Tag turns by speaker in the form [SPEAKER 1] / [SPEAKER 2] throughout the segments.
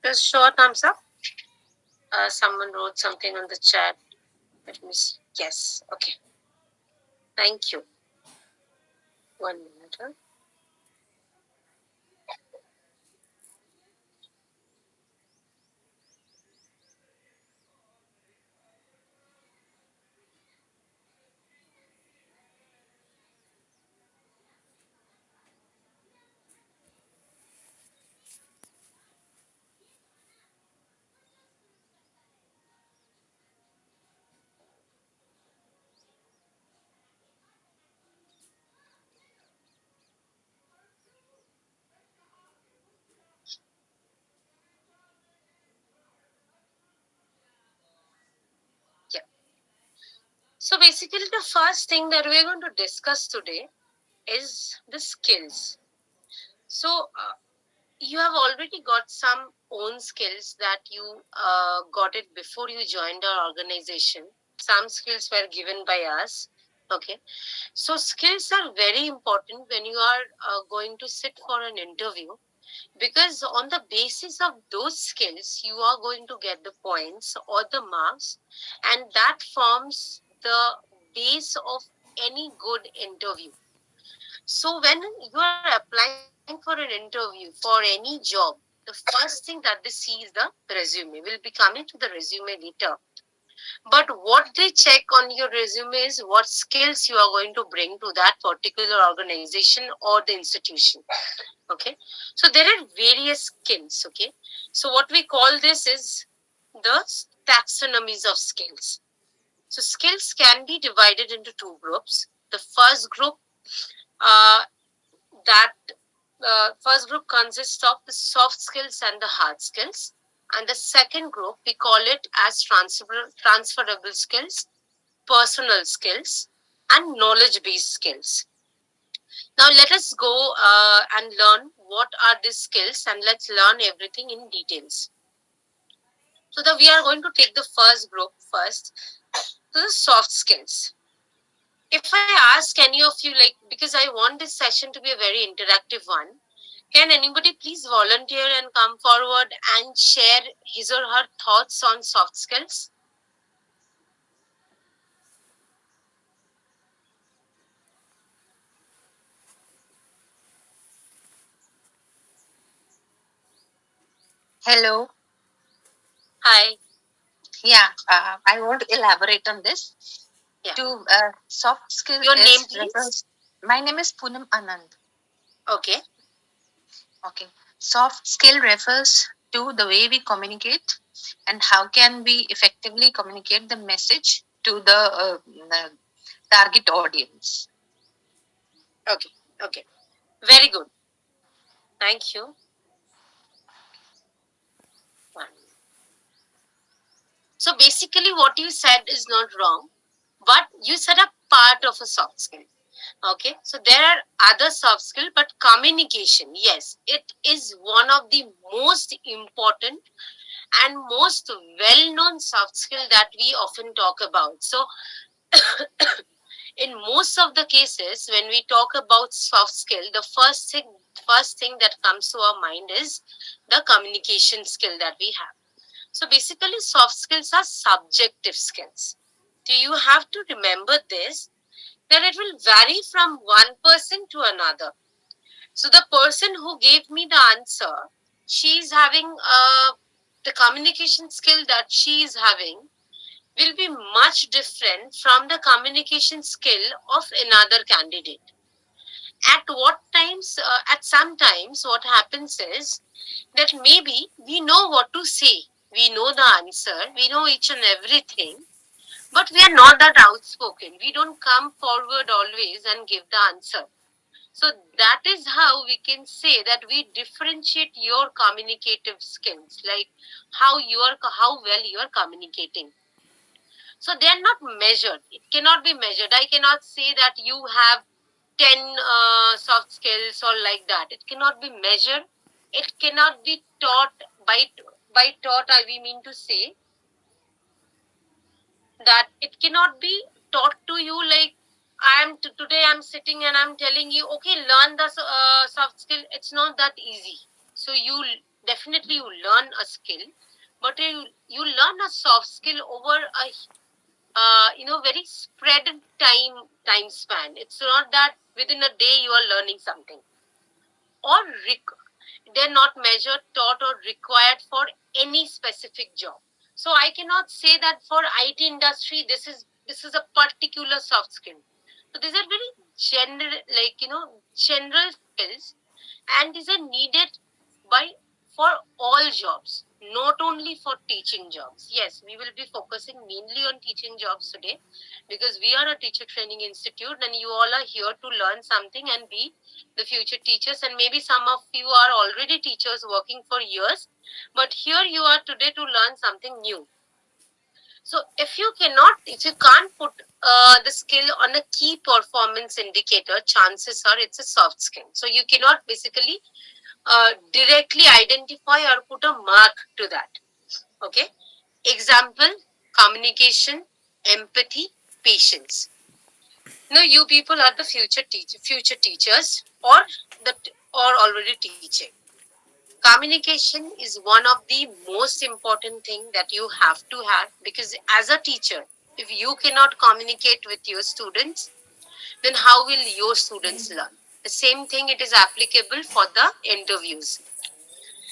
[SPEAKER 1] Just show a thumbs up. Someone wrote something on the chat. Let me see. Yes. Okay. Thank you. 1 minute. Huh? Yeah. So basically, the first thing that we're going to discuss today is the skills. So you have already got some own skills that you got it before you joined our organization. Some skills were given by us. Okay. So skills are very important when you are going to sit for an interview, because on the basis of those skills you are going to get the points or the marks, and that forms the base of any good interview. So when you are applying for an interview for any job, the first thing that they see is the resume. We'll be coming to the resume later. But what they check on your resume is what skills you are going to bring to that particular organization or the institution. Okay. So there are various skills. Okay. So what we call this is the taxonomies of skills. So skills can be divided into two groups. The first group, uh, that first group consists of the soft skills and the hard skills. And the second group, we call it as transferable skills, personal skills, and knowledge based skills. Now, let us go and learn what are these skills, and let's learn everything in details. So, we are going to take the first group first, so the soft skills. If I ask any of you, like, because I want this session to be a very interactive one, can anybody please volunteer and come forward and share his or her thoughts on soft skills?
[SPEAKER 2] Hello.
[SPEAKER 1] Hi.
[SPEAKER 2] Yeah, I want to elaborate on this.
[SPEAKER 1] Yeah.
[SPEAKER 2] To soft skill
[SPEAKER 1] Your name,
[SPEAKER 2] is
[SPEAKER 1] please?
[SPEAKER 2] refers. My name is Poonam Anand.
[SPEAKER 1] Okay.
[SPEAKER 2] Okay. Soft skill refers to the way we communicate and how can we effectively communicate the message to the target audience.
[SPEAKER 1] Okay. Okay. Very good. Thank you. So basically, what you said is not wrong, but you said a part of a soft skill. Okay, so there are other soft skill, but communication, yes, it is one of the most important and most well-known soft skill that we often talk about. So in most of the cases, when we talk about soft skill, the first thing that comes to our mind is the communication skill that we have. So basically, soft skills are subjective skills. Do you have to remember this? That it will vary from one person to another. So the person who gave me the answer, she's having the communication skill that she is having will be much different from the communication skill of another candidate. At what times, at some times, what happens is that maybe we know what to say, we know the answer, we know each and everything, but we are not that outspoken. We don't come forward always and give the answer. So that is how we can say that we differentiate your communicative skills, like how well you are communicating. So they are not measured. It cannot be measured. I cannot say that you have 10 soft skills or like that. It cannot be measured. It cannot be taught by taught. I we mean to say that it cannot be taught to you like today I'm sitting and I'm telling you, okay, learn the soft skill. It's not that easy. So you definitely you learn a skill, but you learn a soft skill over a very spread time span. It's not that within a day you are learning something, or they're not measured, taught, or required for any specific job. So I cannot say that for IT industry this is a particular soft skill. So these are very general, general skills, and these are needed by for all jobs, not only for teaching jobs. Yes, we will be focusing mainly on teaching jobs today, because we are a teacher training institute and you all are here to learn something and be the future teachers. And maybe some of you are already teachers working for years, but here you are today to learn something new. So if you can't put the skill on a key performance indicator, chances are it's a soft skill. So you cannot basically directly identify or put a mark to that. Okay. Example: communication, empathy, patience. Now you people are the future teachers, the or already teaching. Communication is one of the most important thing that you have to have, because as a teacher, if you cannot communicate with your students, then how will your students learn? The same thing it is applicable for the interviews.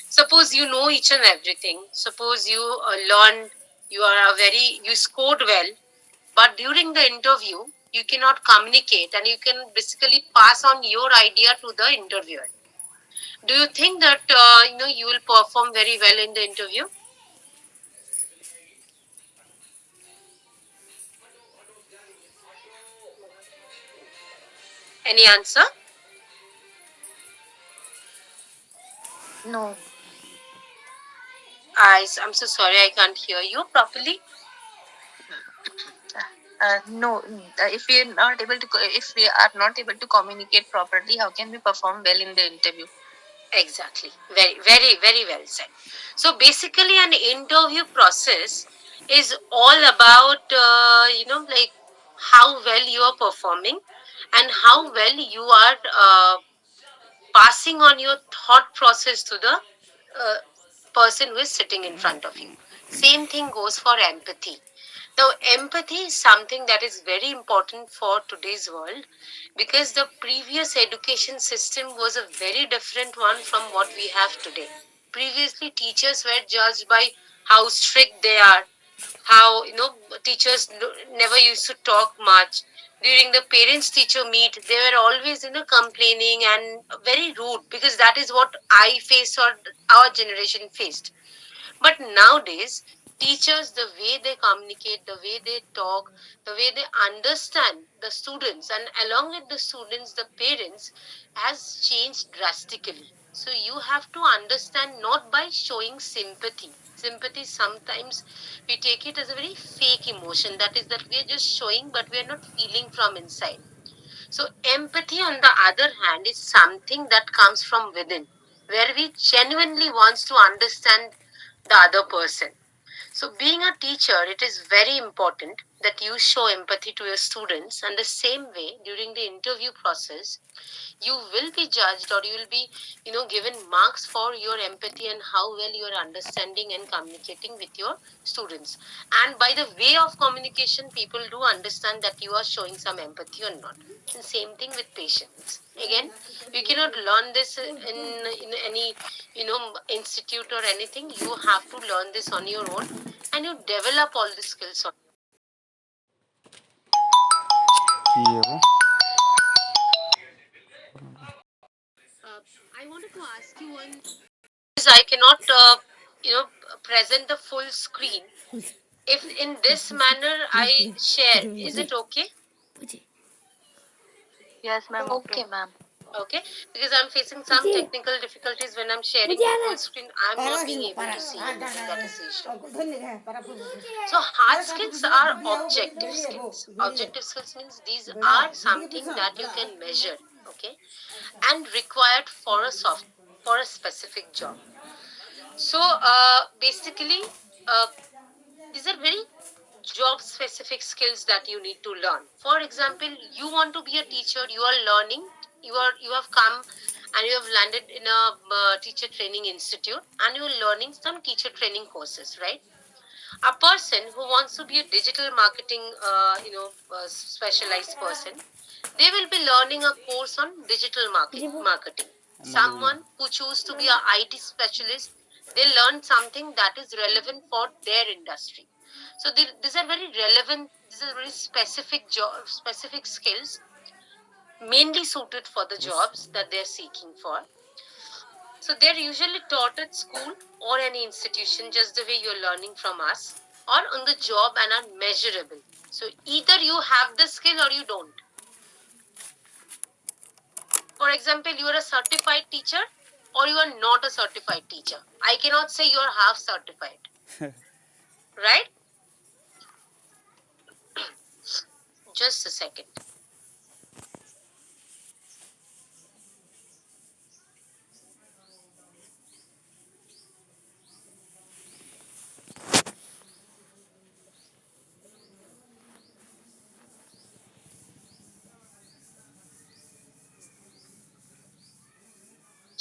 [SPEAKER 1] Suppose you know each and everything. Suppose you learned, you scored well, but during the interview, you cannot communicate and you can basically pass on your idea to the interviewer. Do you think that you will perform very well in the interview? Any answer?
[SPEAKER 2] No,
[SPEAKER 1] I'm so sorry, I can't hear you properly.
[SPEAKER 2] no. If we are not able to, if we are not able to communicate properly, how can we perform well in the interview?
[SPEAKER 1] Exactly. Very, very, very well said. So basically, an interview process is all about, how well you are performing and how well you are passing on your thought process to the uh, person who is sitting in front of you. Same thing goes for empathy. Now, empathy is something that is very important for today's world, because the previous education system was a very different one from what we have today. Previously, teachers were judged by how strict they are, how teachers never used to talk much. During the parents teacher meet, they were always complaining and very rude, because that is what I faced or our generation faced. But nowadays, teachers, the way they communicate, the way they talk, the way they understand the students, and along with the students, the parents, has changed drastically. So you have to understand, not by showing sympathy. Sympathy sometimes we take it as a very fake emotion. That is that we are just showing, but we are not feeling from inside. So empathy, on the other hand, is something that comes from within, where we genuinely wants to understand the other person. So being a teacher, it is very important that you show empathy to your students, and the same way during the interview process, you will be judged, or you will be given marks for your empathy and how well you are understanding and communicating with your students. And by the way of communication, people do understand that you are showing some empathy or not. And same thing with patience. Again, you cannot learn this in any institute or anything. You have to learn this on your own, and you develop all the skills on. uh, I wanted to ask you one. Is I cannot present the full screen. If in this manner I share, is it okay?
[SPEAKER 2] Yes, ma'am. Okay, ma'am.
[SPEAKER 1] Okay, because I'm facing some technical difficulties when I'm sharing the full screen. I'm not being able to see anything. That is the issue. So hard skills are objective skills. Objective skills means these are something that you can measure, okay, and required for for a specific job. So basically, uh, these are very job specific skills that you need to learn. For example, you want to be a teacher, you are learning, you have come and you have landed in a teacher training institute, and you're learning some teacher training courses, right? A person who wants to be a digital marketing specialized person, they will be learning a course on digital marketing. Someone who choose to be a IT specialist, they learn something that is relevant for their industry. So these are very relevant, these are very specific specific skills, mainly suited for the jobs that they're seeking for. So they're usually taught at school or any institution, just the way you're learning from us, or on the job, and are measurable. So either you have the skill or you don't. For example, you are a certified teacher or you are not a certified teacher. I cannot say you are half certified, right? Just a second.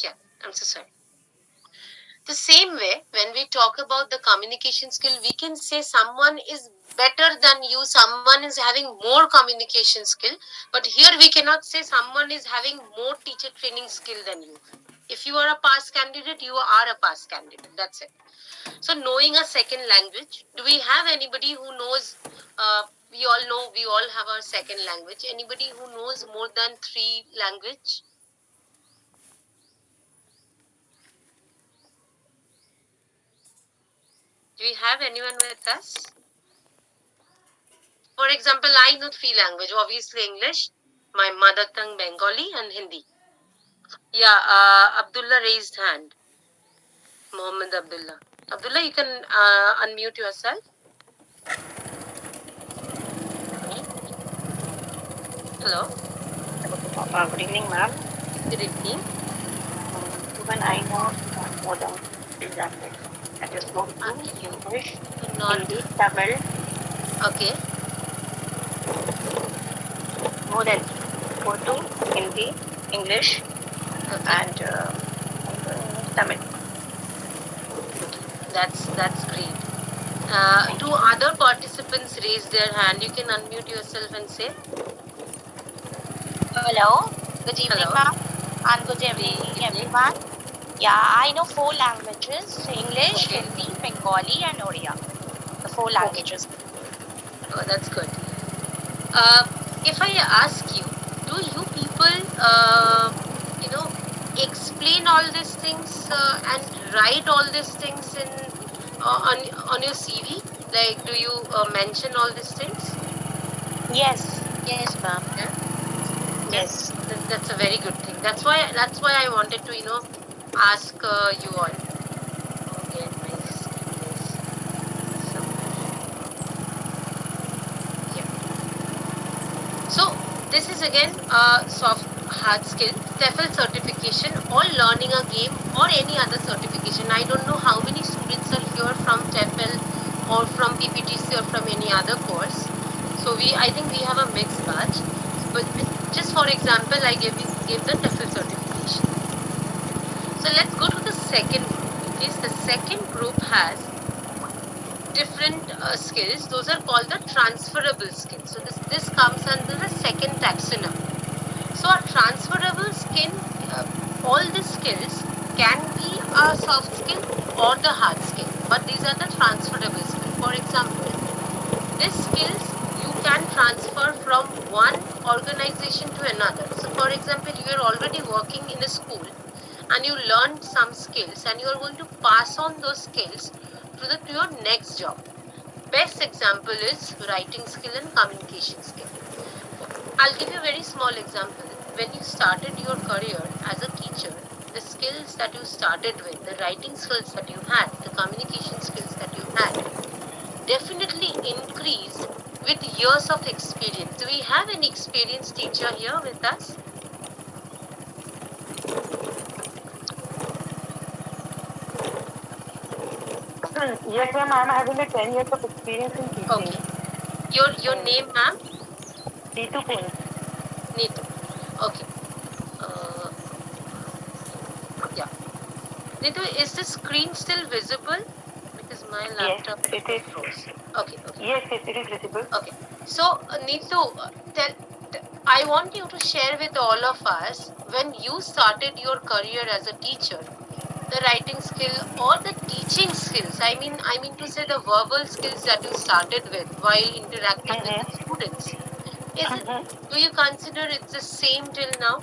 [SPEAKER 1] Yeah, I'm so sorry. The same way, when we talk about the communication skill, we can say someone is better than you, someone is having more communication skill, but here we cannot say someone is having more teacher training skill than you. If you are a past candidate, you are a past candidate. That's it. So, knowing a second language, do we have anybody who knows? We all know we all have our second language. Anybody who knows more than three language? Do we have anyone with us? For example, I know three language, obviously English, my mother tongue Bengali, and Hindi. Yeah, Abdullah raised hand. Mohammed Abdullah. Abdullah, you can unmute yourself. Hello.
[SPEAKER 3] Good evening, ma'am.
[SPEAKER 1] Good evening.
[SPEAKER 3] Even I know more than three languages. That is Urdu, English,
[SPEAKER 1] Not
[SPEAKER 3] Hindi, Tamil,
[SPEAKER 1] okay.
[SPEAKER 3] more than Urdu, Hindi, English,
[SPEAKER 1] Okay,
[SPEAKER 3] and Tamil.
[SPEAKER 1] that's great. Two other participants raised their hand. You can unmute yourself and say
[SPEAKER 4] Hello, good evening,
[SPEAKER 1] hello.
[SPEAKER 4] ma'am, and good
[SPEAKER 1] Good
[SPEAKER 4] evening,
[SPEAKER 1] evening.
[SPEAKER 4] everyone. Yeah, I know four languages: English,
[SPEAKER 1] Okay.
[SPEAKER 4] Hindi, Bengali, and Odia. The four
[SPEAKER 1] Okay.
[SPEAKER 4] languages.
[SPEAKER 1] Oh, that's good. Uh, if I ask you, do you people, you know, explain all these things and write all these things in on your CV? Like, do you mention all these things?
[SPEAKER 4] Yes, ma'am.
[SPEAKER 1] Yeah, yeah.
[SPEAKER 4] Yes.
[SPEAKER 1] That's a very good thing. That's why I wanted to ask you all. Again, my screen is somewhere. Yeah. So this is again a soft hard skill, TEFL certification, or learning a game, or any other certification. I don't know how many students are here from TEFL or from PPTC or from any other course. So I think we have a mixed batch. But just for example, I gave the TEFL certification. So let's go to the second group. Okay, so the second group has different skills. Those are called the transferable skills. So this comes under the second taxonomy. So a transferable skill, all these skills can be a soft skill or the hard skill, but these are the transferable skills. For example, these skills you can transfer from one organization to another. So for example, you are already working in a school and you learned some skills and you are going to pass on those skills to your next job. Best example is writing skill and communication skill. I'll give you a very small example. When you started your career as a teacher, the skills that you started with, the writing skills that you had, the communication skills that you had, definitely increased with years of experience. Do we have any experienced teacher here with us?
[SPEAKER 3] Yes, ma'am. I'm having a 10 years of experience in teaching.
[SPEAKER 1] Okay. Your name, ma'am?
[SPEAKER 3] T2 points.
[SPEAKER 1] Neetu. Okay. Uh, Yeah. Nitu, is the screen still visible? Because my
[SPEAKER 3] Yes,
[SPEAKER 1] laptop
[SPEAKER 3] it is.
[SPEAKER 1] froze. Okay, okay.
[SPEAKER 3] Yes, yes, it is visible.
[SPEAKER 1] Okay. So, Neetu, I want you to share with all of us when you started your career as a teacher, the writing skill or the teaching skills. I mean to say the verbal skills that you started with while interacting with the
[SPEAKER 3] Mm-hmm.
[SPEAKER 1] students. Is it?
[SPEAKER 3] Mm-hmm.
[SPEAKER 1] Do you consider it's the same till now?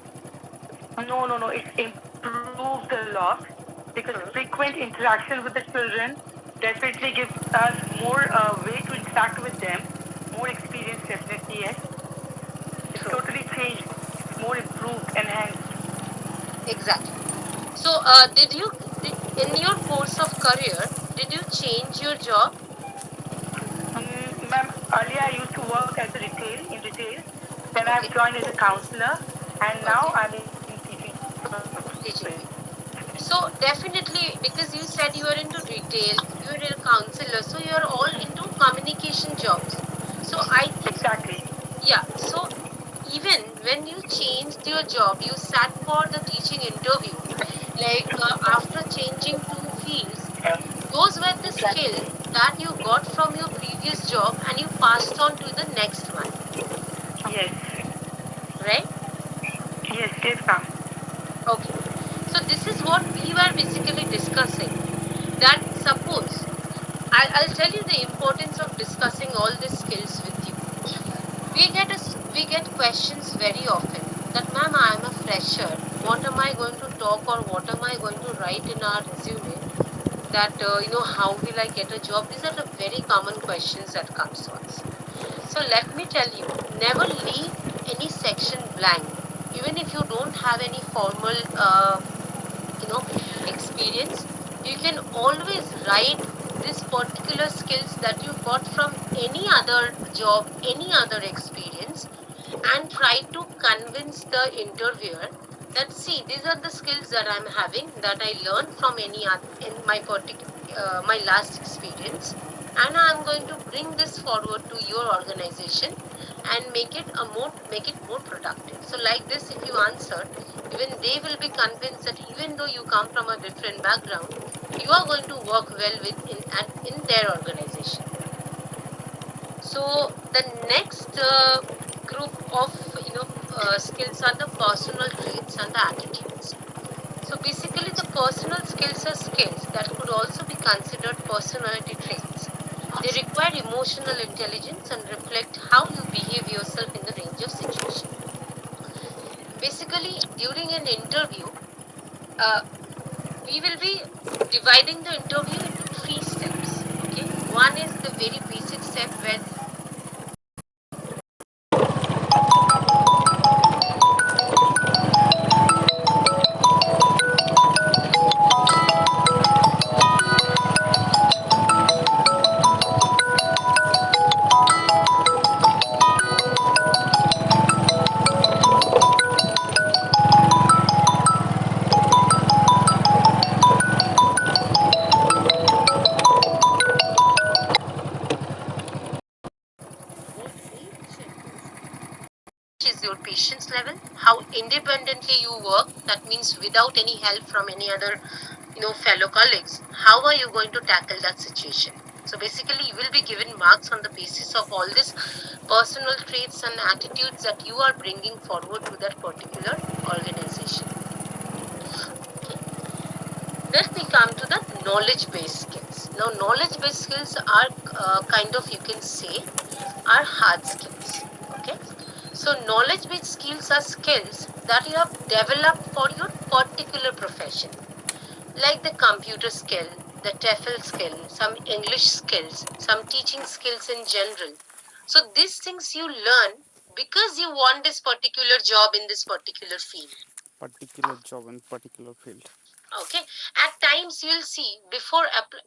[SPEAKER 3] No, no, no. It's improved a lot because
[SPEAKER 1] Hmm.
[SPEAKER 3] frequent interaction with the children definitely gives us more way to interact with them. More experience, definitely, yes. It's
[SPEAKER 1] True.
[SPEAKER 3] totally changed. It's more improved, enhanced.
[SPEAKER 1] Exactly. So, in your course of career, did you change your job?
[SPEAKER 3] Ma'am, earlier I used to work as a retail. Then I've
[SPEAKER 1] Okay.
[SPEAKER 3] joined as a counselor, and now
[SPEAKER 1] Okay.
[SPEAKER 3] I'm in teaching profession.
[SPEAKER 1] Teaching field. So definitely, because you said you are into retail, you are a counselor, so you are all into communication jobs. So I think,
[SPEAKER 3] Exactly.
[SPEAKER 1] yeah. So even when you changed your job, you sat for the teaching interview. Like after changing two fields, those were the skills that you got from your previous job and you passed on to the next one,
[SPEAKER 3] Yes.
[SPEAKER 1] right?
[SPEAKER 3] Yes, yes, ma'am.
[SPEAKER 1] Okay. So this is what we were basically discussing. That suppose I'll tell you the importance of discussing all these skills with you. We get questions very often that, ma'am, I am a fresher. What am I going to talk or what am I going to write in our resume? That how will I get a job? These are the very common questions that comes to us. So let me tell you, never leave any section blank, even if you don't have any formal you know experience. You can always write this particular skills that you got from any other job, any other experience, and try to convince the interviewer that, see, these are the skills that I'm having that I learned from any other in my particular my last experience, and I'm going to bring this forward to your organization and make it more productive. So like this, if you answer, even they will be convinced that even though you come from a different background, you are going to work well with in their organization. So the next group of skills are the personal traits and the attitudes. So basically, the personal skills are skills that could also be considered personality traits. They require emotional intelligence and reflect how you behave yourself in the range of situation. Basically, during an interview, uh, we will be dividing the interview into three steps. Okay, one is the very basic step where what they will check is your patience level, how independently you work. That means without any help from any other, fellow colleagues. How are you going to tackle that situation? So basically, you will be given marks on the basis of all these personal traits and attitudes that you are bringing forward to that particular organization. Okay. Then we come to the knowledge based skills. Now, knowledge based skills are kind of, you can say, are hard skills. Okay. So, knowledge based skills are skills that you have developed for your particular profession, like the computer skill, the TEFL skill, some English skills, some teaching skills in general. So, these things you learn because you want this particular job in this particular field.
[SPEAKER 5] Particular job in particular field.
[SPEAKER 1] Okay. At times you'll see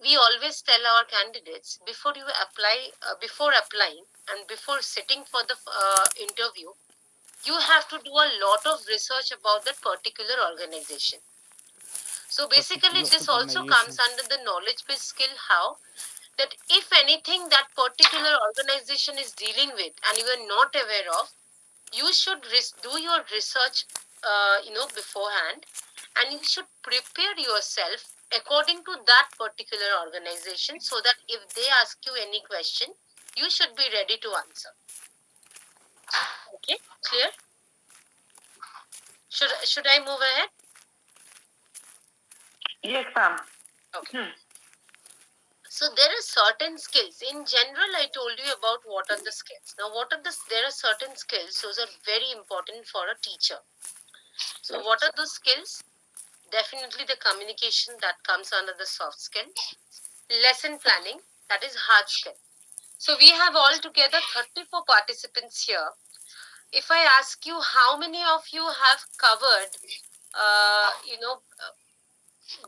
[SPEAKER 1] we always tell our candidates before applying and before sitting for the interview, you have to do a lot of research about that particular organization. So basically,
[SPEAKER 5] Particular
[SPEAKER 1] this also
[SPEAKER 5] organization.
[SPEAKER 1] comes under the knowledge based skill. How that if anything that particular organization is dealing with and you are not aware of, you should do your research beforehand, and you should prepare yourself according to that particular organization, so that if they ask you any question, you should be ready to answer. Okay, clear? Should I move ahead?
[SPEAKER 3] Yes, ma'am.
[SPEAKER 1] Okay. So there are certain skills. In general, I told you about what are the skills. Now, there are certain skills, those are very important for a teacher. So what are those skills? Definitely the communication, that comes under the soft skill. Lesson planning, that is hard skill. So we have altogether 34 participants here. If I ask you how many of you have covered, uh, you know, uh,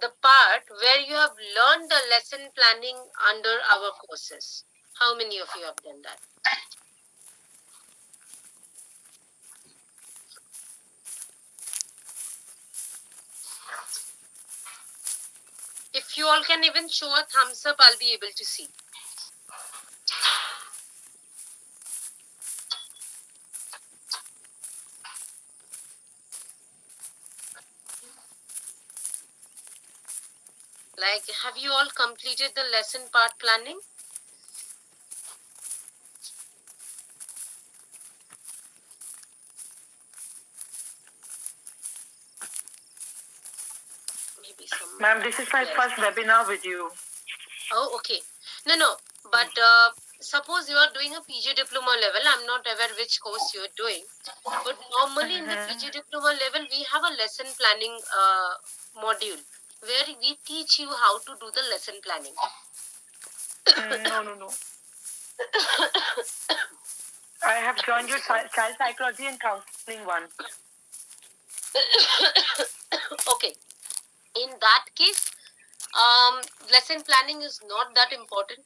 [SPEAKER 1] the part where you have learned the lesson planning under our courses, how many of you have done that? If you all can even show a thumbs up, I'll be able to see. Like, have you all completed the lesson part planning? Maybe some.
[SPEAKER 3] Ma'am, this is my
[SPEAKER 1] Yes.
[SPEAKER 3] first webinar with you.
[SPEAKER 1] Oh, okay. No. But suppose you are doing a PG diploma level. I'm not aware which course you are doing. But normally in the PG diploma level, we have a lesson planning module where we teach you how to do the lesson planning.
[SPEAKER 3] No. I have joined your child psychology and counseling one.
[SPEAKER 1] Okay. In that case, lesson planning is not that important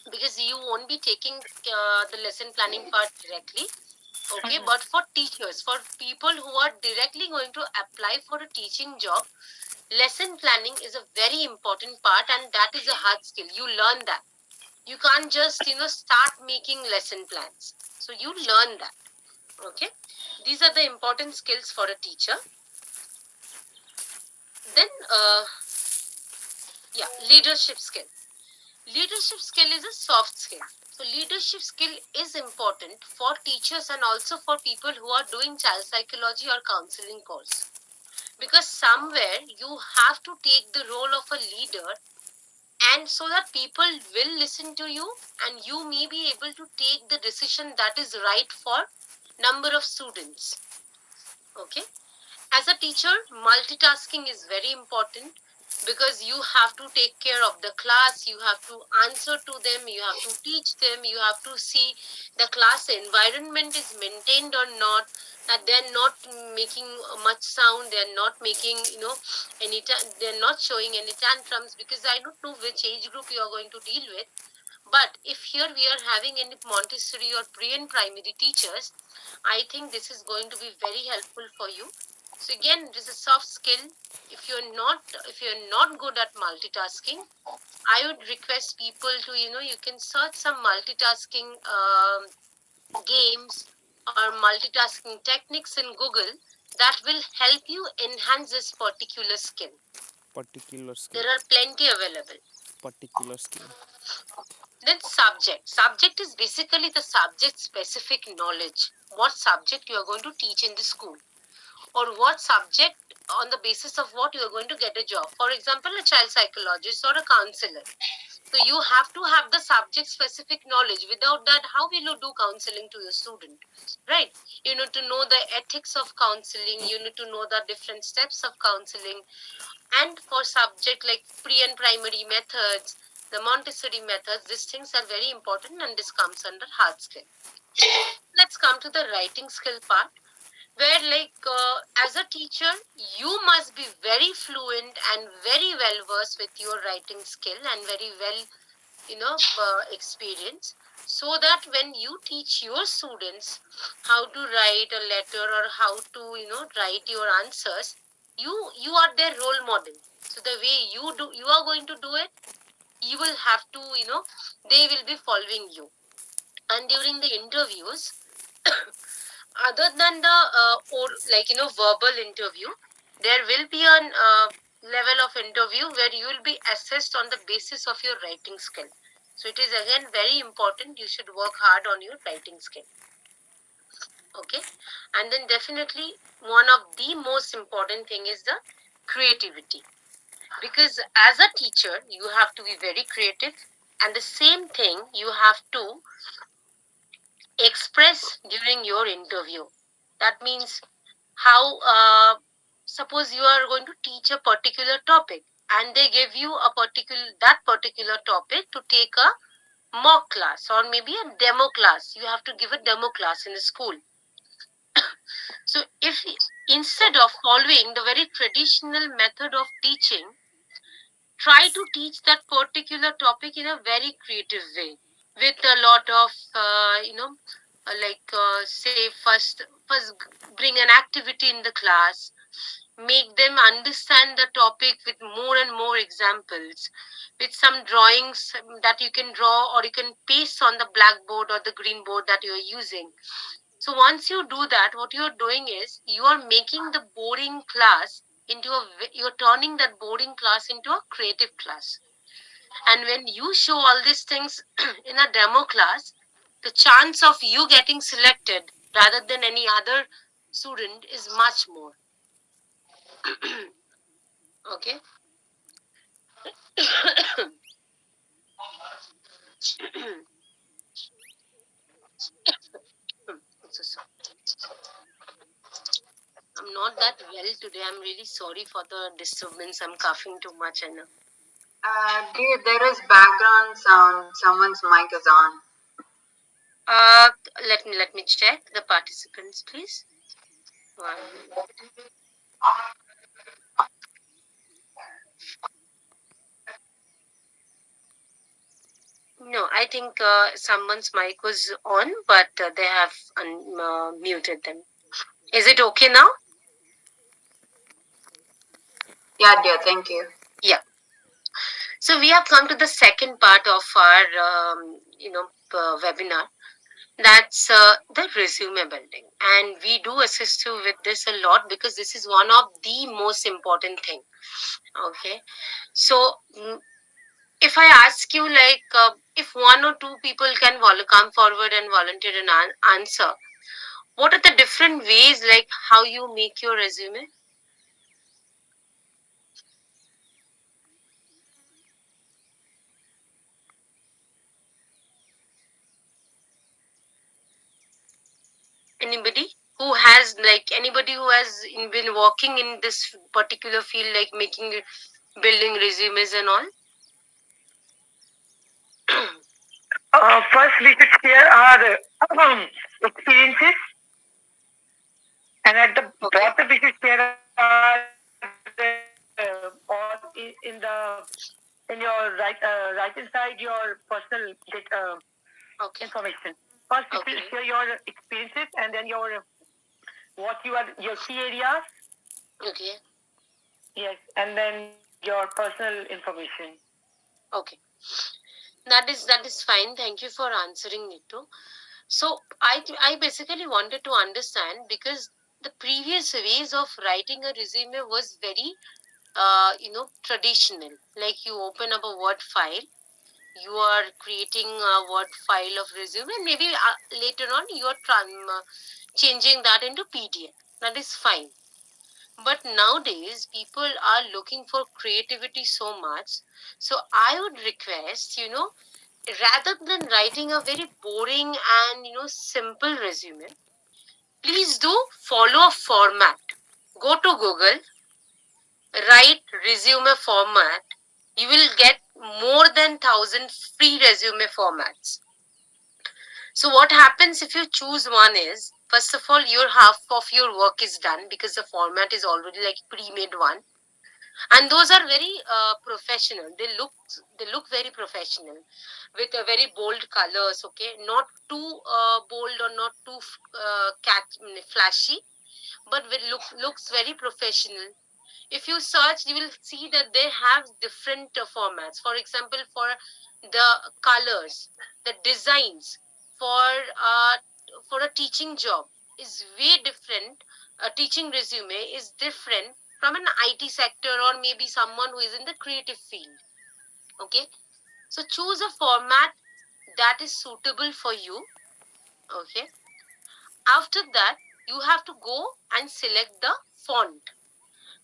[SPEAKER 1] because you won't be taking the lesson planning part directly. Okay, but for teachers, for people who are directly going to apply for a teaching job, lesson planning is a very important part, and that is a hard skill. You learn that. You can't just start making lesson plans. So you learn that. Okay, these are the important skills for a teacher. Then leadership skill. Leadership skill is a soft skill. So leadership skill is important for teachers and also for people who are doing child psychology or counseling course, because somewhere you have to take the role of a leader, and so that people will listen to you and you may be able to take the decision that is right for number of students. Okay, as a teacher, multitasking is very important because you have to take care of the class, you have to answer to them, you have to teach them, you have to see the class environment is maintained or not, that they're not making much sound, they're not making they're not showing any tantrums, because I don't know which age group you are going to deal with. But if here we are having any Montessori or pre and primary teachers, I think this is going to be very helpful for you. So again, this is a soft skill. If you're not good at multitasking, I would request people to you can search some multitasking games or multitasking techniques in Google that will help you enhance this particular skill.
[SPEAKER 5] Particular skill.
[SPEAKER 1] There are plenty available.
[SPEAKER 5] Particular skill.
[SPEAKER 1] Then subject. Subject is basically the subject specific knowledge. What subject you are going to teach in the school, or what subject, on the basis of what you are going to get a job. For example, a child psychologist or a counselor. So you have to have the subject specific knowledge. Without that, how will you do counseling to your student? Right? You need to know the ethics of counseling. You need to know the different steps of counseling. And for subject like pre and primary methods, the Montessori methods, these things are very important, and this comes under hard skill. Let's come to the writing skill part, where as a teacher, you must be very fluent and very well versed with your writing skill and very well experience, so that when you teach your students how to write a letter or how to write your answers, you are their role model. So the way you are going to do it, you will have to they will be following you. And during the interviews, other than the or verbal interview, There will be a level of interview where you will be assessed on the basis of your writing skill. So it is again very important. You should work hard on your writing skill. Okay, and then definitely one of the most important thing is the creativity, because as a teacher you have to be very creative, and the same thing you have to express during your interview. That means how suppose you are going to teach a particular topic, and they give you a particular topic to take a mock class or maybe a demo class. You have to give a demo class in the school. So if instead of following the very traditional method of teaching, try to teach that particular topic in a very creative way, with a lot of say first bring an activity in the class, make them understand the topic with more and more examples, with some drawings that you can draw or you can paste on the blackboard or the green board that you are using. So once you do that, what you are doing is you are making the boring class into you're turning that boring class into a creative class. And when you show all these things in a demo class, the chance of you getting selected rather than any other student is much more. Okay. So sorry. I'm not that well today. I'm really sorry for the disturbance. I'm coughing too much and
[SPEAKER 2] Dear, there is background sound. Someone's mic is on.
[SPEAKER 1] uh let me check the participants, please. One minute. No, I think someone's mic was on, but they have muted them. Is it okay now?
[SPEAKER 2] Yeah, dear, thank you.
[SPEAKER 1] Yeah. So we have come to the second part of our webinar. That's the resume building, and we do assist you with this a lot because this is one of the most important thing. Okay, so if I ask you, like, if one or two people can come forward and volunteer an answer, what are the different ways, like, how you make your resume? Anybody who has, like, anybody who has been working in this particular field, like making, building resumes and all?
[SPEAKER 3] First, we should share our experiences, and at the
[SPEAKER 1] Okay,
[SPEAKER 3] bottom, we should share our all in your right hand side your personal
[SPEAKER 1] okay,
[SPEAKER 3] information. First, you should
[SPEAKER 1] okay,
[SPEAKER 3] share your experiences, and then your key areas.
[SPEAKER 1] okay,
[SPEAKER 3] Yes, and then your personal information.
[SPEAKER 1] okay. That is fine. Thank you for answering it too. So I basically wanted to understand, because the previous ways of writing a resume was very traditional. Like, you open up a Word file, you are creating a Word file of resume, and maybe later on you are changing that into PDF. That is fine. But nowadays people are looking for creativity so much. So I would request, rather than writing a very boring and simple resume, please do follow a format. Go to Google, write resume format. You will get more than 1,000 free resume formats. So what happens if you choose one is, first of all, your half of your work is done because the format is already like pre-made one, and those are very professional. They look very professional, with a very bold colors. Okay, not too bold or not too flashy, but looks very professional. If you search, you will see that they have different formats. For example, for the colors, the designs for uh, for a teaching job is way different. A teaching resume is different from an IT sector, or maybe someone who is in the creative field. Okay, so choose a format that is suitable for you. Okay, after that you have to go and select the font.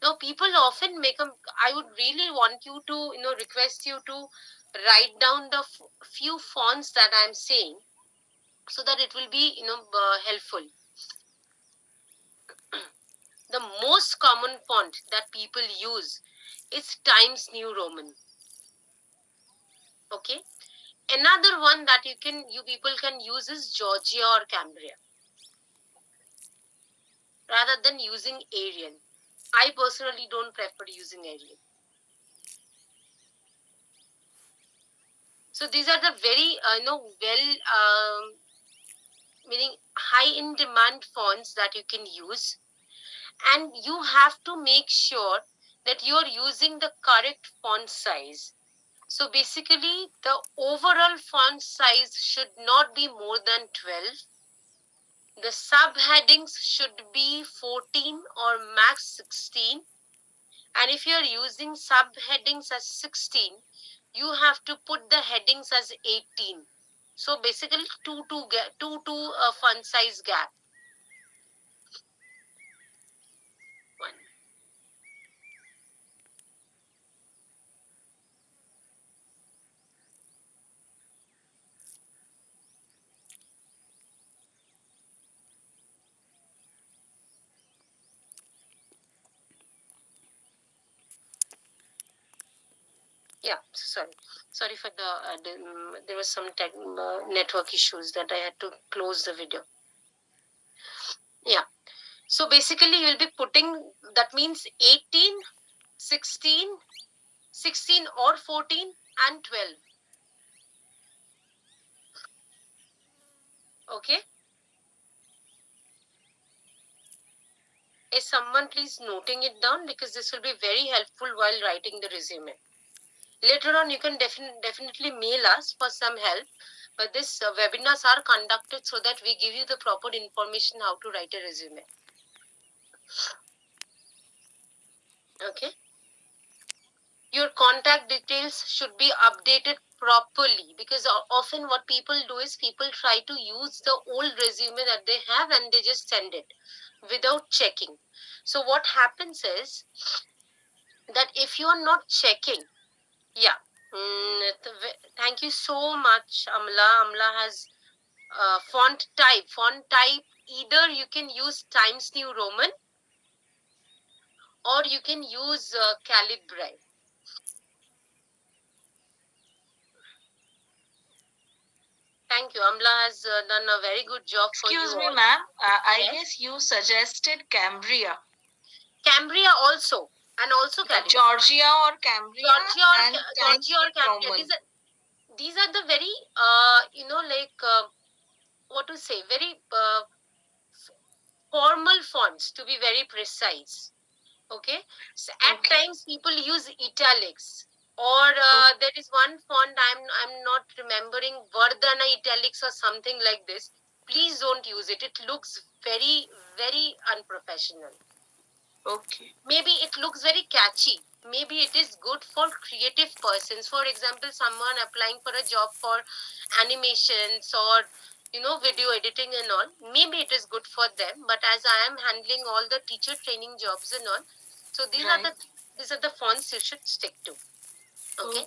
[SPEAKER 1] Now people often make a, I would really want you to, request you to write down the few fonts that I'm saying, so that it will be, helpful. The most common font that people use is Times New Roman. Okay, another one that you people can use is Georgia or Cambria, rather than using Arial. I personally don't prefer using Arial. So these are the very, meaning high in demand fonts that you can use, and you have to make sure that you're using the correct font size. So basically the overall font size should not be more than 12. The subheadings should be 14 or max 16. And if you're using subheadings as 16, you have to put the headings as 18. So basically two font size gap. One. Yeah, sorry for there was some network issues that I had to close the video. Yeah, so basically you'll be putting, that means 18, 16, 16 or 14 and 12. Okay, is someone please noting it down, because this will be very helpful while writing the resume. Later on you can definitely mail us for some help, but this webinars are conducted so that we give you the proper information how to write a resume. Okay, your contact details should be updated properly, because often what people do is people try to use the old resume that they have and they just send it without checking. So what happens is that if you are not checking, yeah, thank you so much, Amla has font type, either you can use Times New Roman or you can use Calibri. Thank you. Amla has done a very good job for you.
[SPEAKER 2] Excuse me, ma'am. I
[SPEAKER 1] Yes.
[SPEAKER 2] guess you suggested Cambria.
[SPEAKER 1] Cambria also, and also Calibri.
[SPEAKER 2] Georgia or Cambria and Times
[SPEAKER 1] Georgia or
[SPEAKER 2] New
[SPEAKER 1] Cambria.
[SPEAKER 2] Roman.
[SPEAKER 1] These are the very, what to say, very formal fonts, to be very precise. Okay. So at times people use italics, or there is one font I'm not remembering, Vardhana italics or something like this. Please don't use it. It looks very, very unprofessional.
[SPEAKER 2] Okay.
[SPEAKER 1] Maybe it looks very catchy. Maybe it is good for creative persons. For example, someone applying for a job for animations or video editing and all. Maybe it is good for them. But as I am handling all the teacher training jobs and all, so these are the fonts you should stick to. Okay.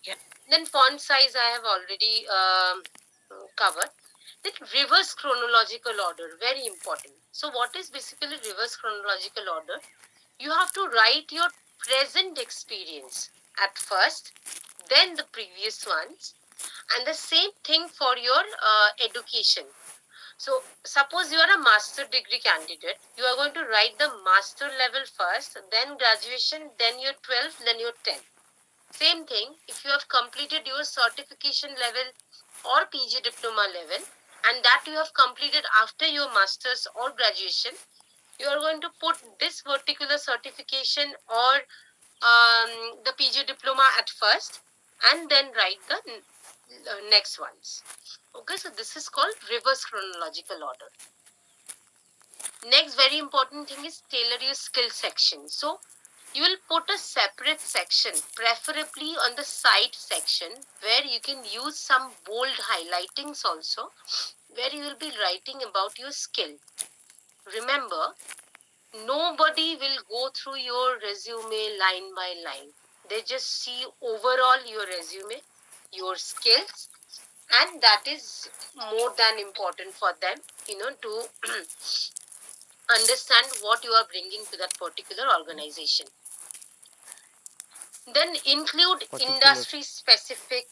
[SPEAKER 2] Yeah.
[SPEAKER 1] Then font size I have already covered. Then reverse chronological order, very important. So what is basically reverse chronological order? You have to write your present experience at first, then the previous ones, and the same thing for your education. So suppose you are a master degree candidate, you are going to write the master level first, then graduation, then your 12th, then your 10th. Same thing, if you have completed your certification level or PG diploma level, and that you have completed after your master's or graduation, you are going to put this particular certification or the PG diploma at first, and then write the next ones. Okay, so this is called reverse chronological order. Next, very important thing is tailor your skill section. So you will put a separate section, preferably on the side section, where you can use some bold highlightings also, where you will be writing about your skill. Remember, nobody will go through your resume line by line. They just see overall your resume, your skills, and that is more than important for them, to understand what you are bringing to that particular organization. Then include
[SPEAKER 5] particular
[SPEAKER 1] industry specific,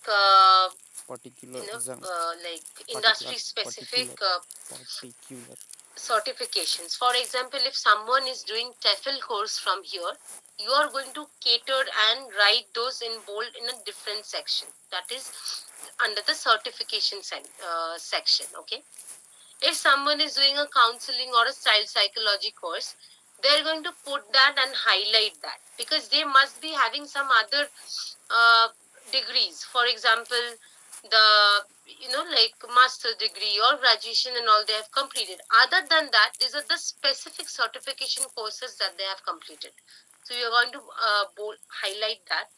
[SPEAKER 5] particular exam
[SPEAKER 1] like
[SPEAKER 5] particular
[SPEAKER 1] industry specific
[SPEAKER 5] particular particular
[SPEAKER 1] certifications. For example, if someone is doing TEFL course from here, you are going to cater and write those in bold in a different section. That is under the certification section. Okay. If someone is doing a counseling or a child psychology course, they're going to put that and highlight that, because they must be having some other uh, degrees. For example, the like master degree or graduation and all they have completed. Other than that, these are the specific certification courses that they have completed. So you're going to highlight that.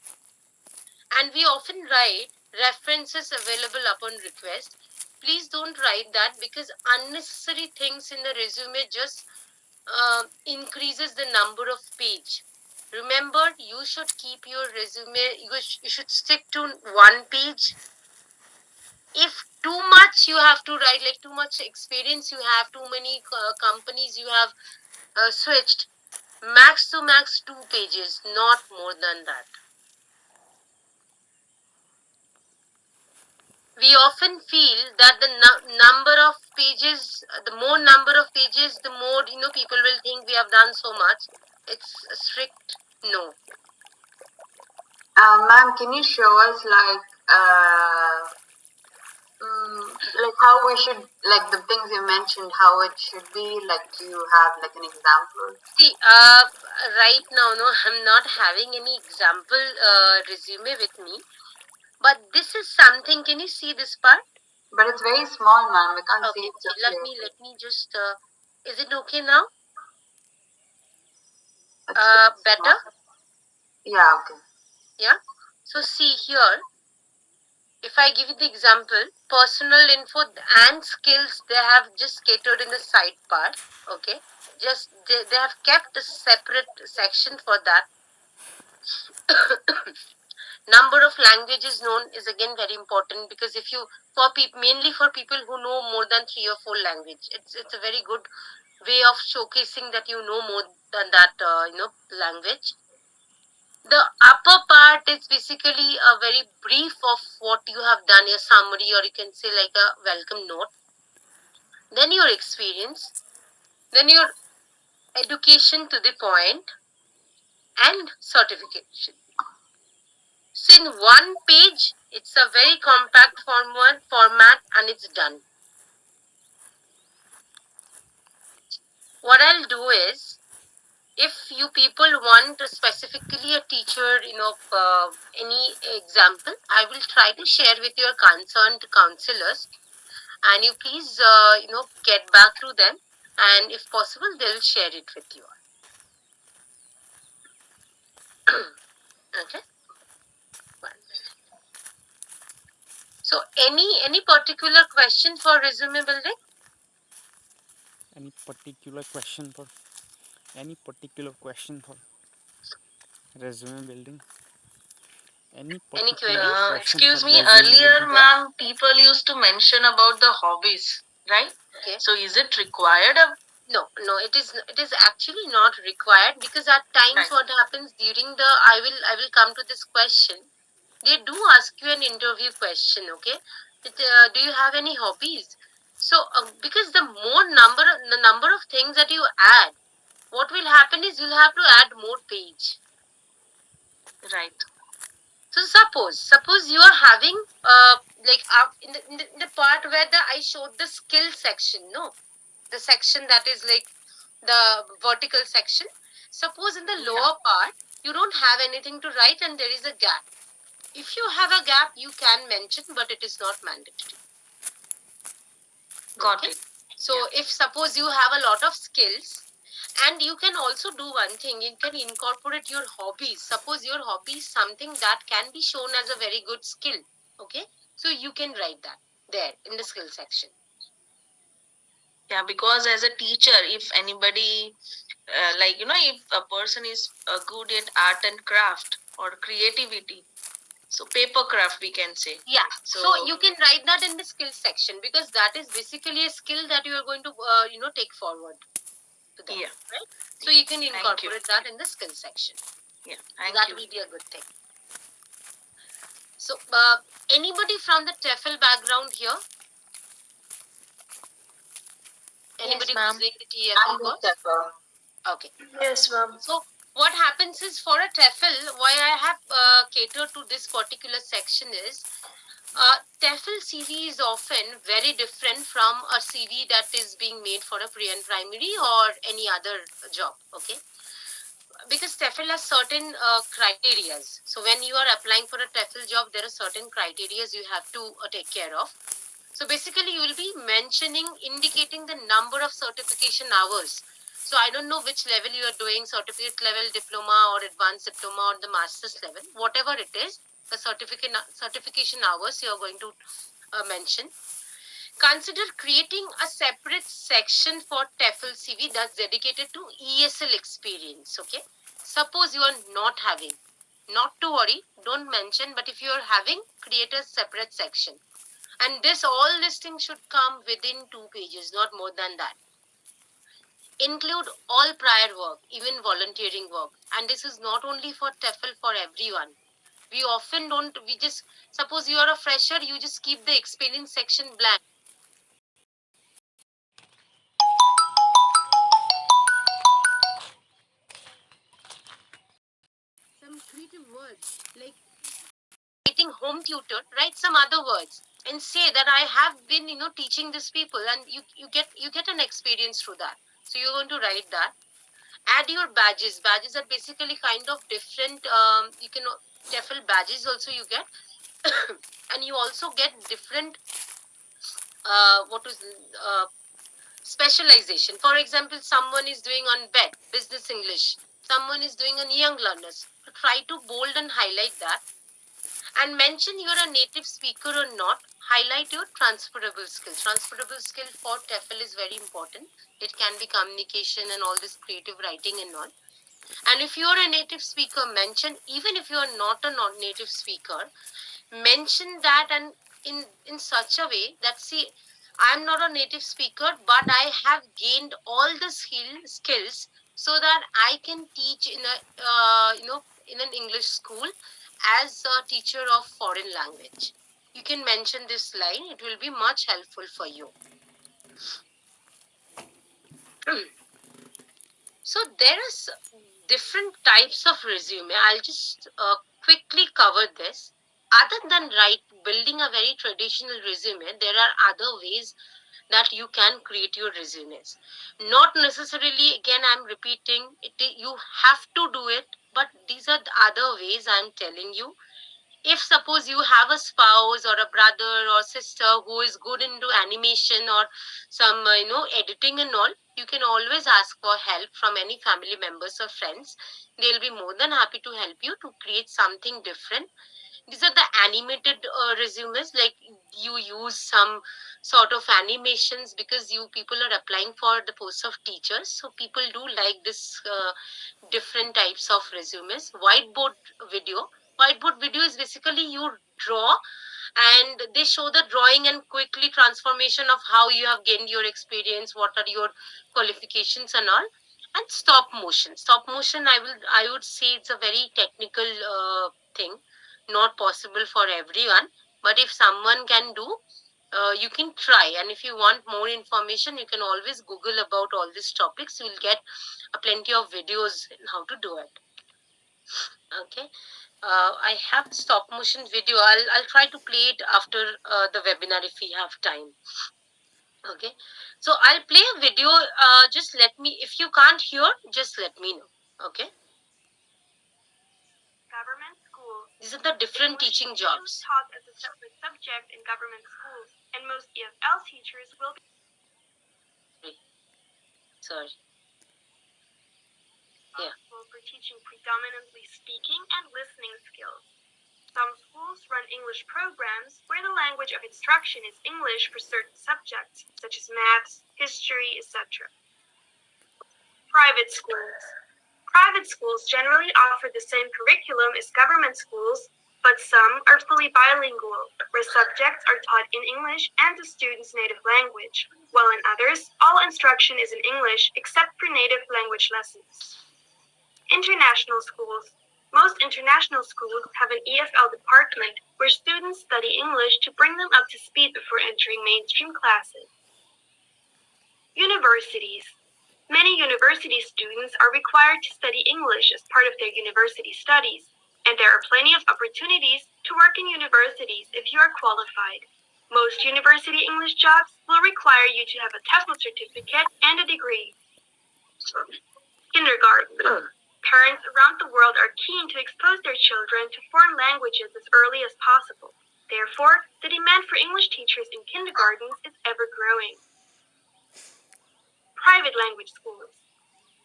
[SPEAKER 1] And we often write references available upon request. Please don't write that, because unnecessary things in the resume just increases the number of page. Remember, you should keep your resume, you should stick to one page. If too much you have to write, like too much experience you have, too many companies you have switched, max to max 2 pages, not more than that. We often feel that the number of pages, the more number of pages, the more people will think we have done so much. It's a strict no.
[SPEAKER 2] Ma'am, can you show us like how we should, like the things you mentioned, how it should be? Like, do you have like an example?
[SPEAKER 1] See, right now, no, I'm not having any example resume with me, but this is something. Can you see this part?
[SPEAKER 2] But it's very small, ma'am. We can't see
[SPEAKER 1] Okay,
[SPEAKER 2] it so
[SPEAKER 1] okay. Let
[SPEAKER 2] clearly.
[SPEAKER 1] me just. Is it okay now?
[SPEAKER 2] It's very
[SPEAKER 1] Better.
[SPEAKER 2] small. Yeah, okay.
[SPEAKER 1] Yeah. So see here. If I give you the example, personal info and skills, they have just catered in the side part. Okay. Just they have kept a separate section for that. Number of languages known is again very important, because if you, for people, mainly for people who know more than 3 or 4 language, it's a very good way of showcasing that you know more than that language. The upper part is basically a very brief of what you have done, a summary, or you can say like a welcome note. Then your experience, then your education to the point, and certification. So in one page, it's a very compact format and it's done. What I'll do is, if you people want specifically a teacher, any example, I will try to share with your concerned counselors, and you please, get back to them, and if possible, they'll share it with you. Okay. 1 minute. So, any particular question for resume building?
[SPEAKER 5] any particular question for any particular question for resume building any
[SPEAKER 1] Any
[SPEAKER 5] particular
[SPEAKER 1] queries?
[SPEAKER 5] question for
[SPEAKER 2] Excuse me,
[SPEAKER 5] resume
[SPEAKER 2] earlier,
[SPEAKER 5] building
[SPEAKER 2] ma'am, people used to mention about the hobbies, right?
[SPEAKER 1] Okay.
[SPEAKER 2] So is it required?
[SPEAKER 1] No, it is actually not required, because at times
[SPEAKER 2] Right.
[SPEAKER 1] what happens during the, I will come to this question. They do ask you an interview question. Okay, do you have any hobbies? So because the number of things that you add, what will happen is you'll have to add more page.
[SPEAKER 2] Right.
[SPEAKER 1] So suppose you are having like in the part where I showed the skill section, no, the section that is like the vertical section. Suppose in the lower part you don't have anything to write and there is a gap. If you have a gap, you can mention, but it is not mandatory.
[SPEAKER 2] Got
[SPEAKER 1] Okay.
[SPEAKER 2] it.
[SPEAKER 1] So if suppose you have a lot of skills, and you can also do one thing, you can incorporate your hobbies. Suppose your hobby is something that can be shown as a very good skill. Okay, so you can write that there in the skill section.
[SPEAKER 2] Yeah, because as a teacher, if anybody, like, if a person is good at art and craft or creativity, so paper craft, we can say.
[SPEAKER 1] Yeah,
[SPEAKER 2] So,
[SPEAKER 1] so you can write that in the skills section, because that is basically a skill that you are going to take forward to them.
[SPEAKER 2] yeah,
[SPEAKER 1] Right, so you can
[SPEAKER 2] thank you.
[SPEAKER 1] incorporate that in the skill section.
[SPEAKER 2] Yeah,
[SPEAKER 1] So
[SPEAKER 2] thank
[SPEAKER 1] that
[SPEAKER 2] you.
[SPEAKER 1] will be a good thing. So anybody from the TEFL background here? Anybody
[SPEAKER 2] Yes,
[SPEAKER 1] who's
[SPEAKER 2] ma'am.
[SPEAKER 1] doing the TEFL course? Okay.
[SPEAKER 2] Yes, ma'am.
[SPEAKER 1] So what happens is, for a TEFL, why I have catered to this particular section is, TEFL CV is often very different from a CV that is being made for a pre and primary or any other job. Okay, because TEFL has certain criterias. So when you are applying for a TEFL job, there are certain criterias you have to take care of. So basically, you will be mentioning, indicating the number of certification hours. So I don't know which level you are doing, certificate level, diploma or advanced diploma or the master's level, whatever it is, the certification hours you are going to mention. Consider creating a separate section for TEFL CV that's dedicated to ESL experience. Okay. Suppose you are not having, not to worry, don't mention, but if you are having, create a separate section. And this all listing should come within 2 pages, not more than that. Include all prior work, even volunteering work. And this is not only for TEFL, for everyone. We often don't, we just, suppose you are a fresher, you just keep the experience section blank. Some creative words like writing home tutor, write some other words and say that I have been, teaching these people, and you get an experience through that. So you're going to write that. Add your badges. Badges are basically kind of different. You can TEFL badges also you get, and you also get different. What is specialization? For example, someone is doing on BEd, business English. Someone is doing on young learners. So try to bold and highlight that, and mention you're a native speaker or not. Highlight your transferable skill. Transferable skill for TEFL is very important. It can be communication and all this creative writing and all. And if you're a native speaker, mention, even if you're not a non-native speaker, mention that, and in such a way that, see, I'm not a native speaker, but I have gained all the skills so that I can teach in a in an English school as a teacher of foreign language. You can mention this line. It will be much helpful for you. So there is different types of resume. I'll just quickly cover this. Other than building a very traditional resume, there are other ways that you can create your resumes. Not necessarily, again, I'm repeating it. You have to do it, but these are the other ways I'm telling you. If suppose you have a spouse or a brother or sister who is good into animation or some editing and all, you can always ask for help from any family members or friends. They'll be more than happy to help you to create something different. These are the animated resumes, like you use some sort of animations, because you people are applying for the post of teachers, so people do like this different types of resumes. Whiteboard video is basically you draw, and they show the drawing and quickly transformation of how you have gained your experience, what are your qualifications and all. And stop motion, I would say it's a very technical thing, not possible for everyone, but if someone can do, you can try. And if you want more information, you can always google about all these topics. You will get plenty of videos in how to do it. Okay. I have stop motion video. I'll try to play it after the webinar if we have time. Okay. So I'll play a video. Just let me, if you can't hear, just let me know. Okay. Government schools. These are the different English teaching jobs. Taught as a separate subject in government schools, and most EFL teachers will be Sorry. Yeah.
[SPEAKER 6] For teaching predominantly speaking and listening skills. Some schools run English programs where the language of instruction is English for certain subjects, such as maths, history, etc. Private schools. Private schools generally offer the same curriculum as government schools, but some are fully bilingual, where subjects are taught in English and the student's native language, while in others, all instruction is in English except for native language lessons. International schools. Most international schools have an EFL department where students study English to bring them up to speed before entering mainstream classes. Universities. Many university students are required to study English as part of their university studies, and there are plenty of opportunities to work in universities if you are qualified. Most university English jobs will require you to have a TEFL certificate and a degree. Kindergarten. Parents around the world are keen to expose their children to foreign languages as early as possible. Therefore, the demand for English teachers in kindergartens is ever growing. Private language schools.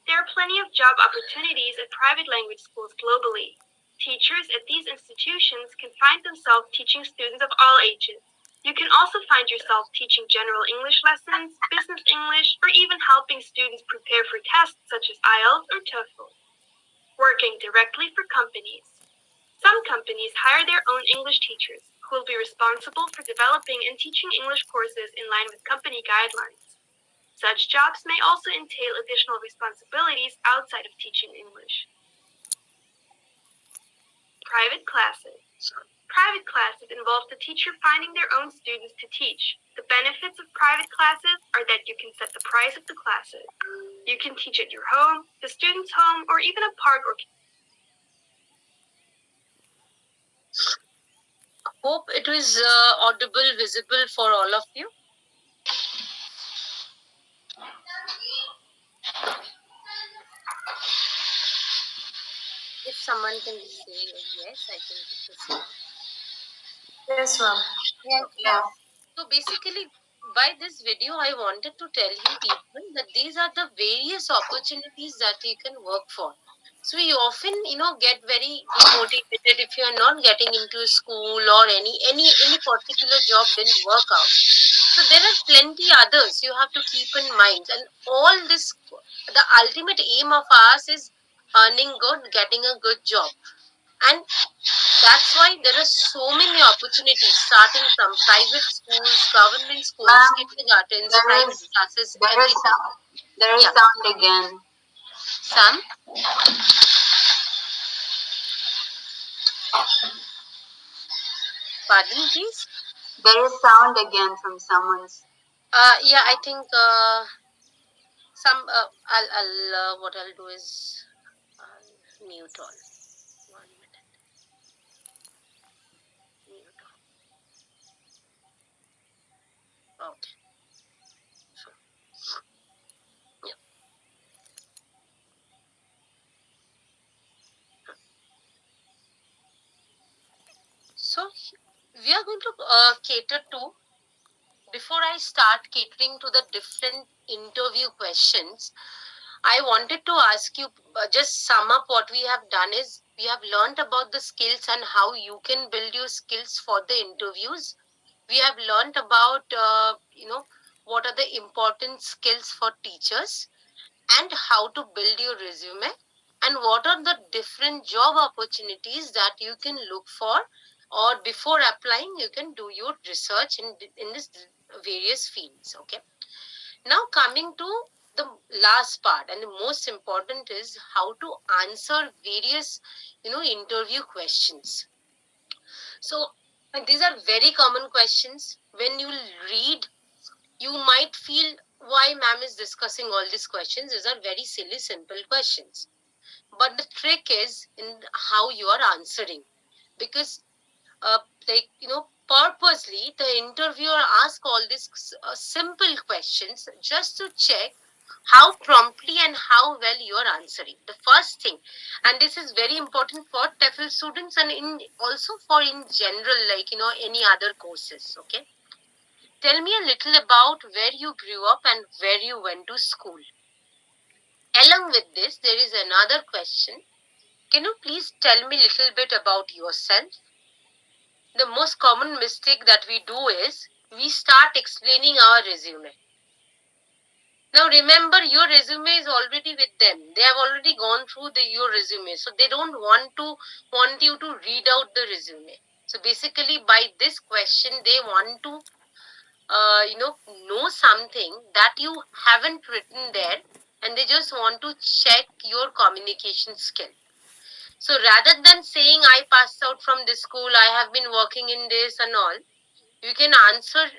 [SPEAKER 6] There are plenty of job opportunities at private language schools globally. Teachers at these institutions can find themselves teaching students of all ages. You can also find yourself teaching general English lessons, business English, or even helping students prepare for tests such as IELTS or TOEFL. Working directly for companies. Some companies hire their own English teachers, who will be responsible for developing and teaching English courses in line with company guidelines. Such jobs may also entail additional responsibilities outside of teaching English. Private classes. Private classes involve the teacher finding their own students to teach. The benefits of private classes are that you can set the price of the classes. You can teach at your home, the student's home, or even a park or
[SPEAKER 1] Hope it is audible, visible for all of you. If someone can say yes, I can proceed.
[SPEAKER 2] Yes, ma'am. Yeah.
[SPEAKER 1] So basically, by this video, I wanted to tell you people that these are the various opportunities that you can work for. So we often, get very demotivated if you are not getting into a school or any particular job didn't work out. So there are plenty others you have to keep in mind, and all this, the ultimate aim of ours is earning good, getting a good job, and that's why there are so many opportunities starting from private schools, government schools,
[SPEAKER 2] Ma'am,
[SPEAKER 1] kindergartens,
[SPEAKER 2] there
[SPEAKER 1] private
[SPEAKER 2] is
[SPEAKER 1] classes,
[SPEAKER 2] there is
[SPEAKER 1] everything.
[SPEAKER 2] sound there is
[SPEAKER 1] Yeah,
[SPEAKER 2] sound again.
[SPEAKER 1] some. Pardon, please.
[SPEAKER 2] There is sound again from someone's.
[SPEAKER 1] Yeah, I think some. I'll. What I'll do is mute all. 1 minute. Mute all. Okay. So, yeah. So we are going to cater to, before I start catering to the different interview questions, I wanted to ask you, just sum up what we have done is we have learned about the skills and how you can build your skills for the interviews. We have learned about, what are the important skills for teachers and how to build your resume, and what are the different job opportunities that you can look for, or before applying you can do your research in this various fields. Okay, now coming to the last part and the most important is how to answer various interview questions. So and these are very common questions. When you read, you might feel, why ma'am is discussing all these questions? These are very silly, simple questions. But the trick is in how you are answering. Because, purposely, the interviewer asks all these simple questions just to check how promptly and how well you are answering. The first thing, and this is very important for TEFL students and in also for in general, any other courses. Okay, tell me a little about where you grew up and where you went to school. Along with this, there is another question. Can you please tell me a little bit about yourself? The most common mistake that we do is we start explaining our resume. Now remember, your resume is already with them. They have already gone through your resume, so they don't want you to read out the resume. So basically, by this question, they want to know something that you haven't written there, and they just want to check your communication skill. So rather than saying I passed out from this school, I have been working in this and all, you can answer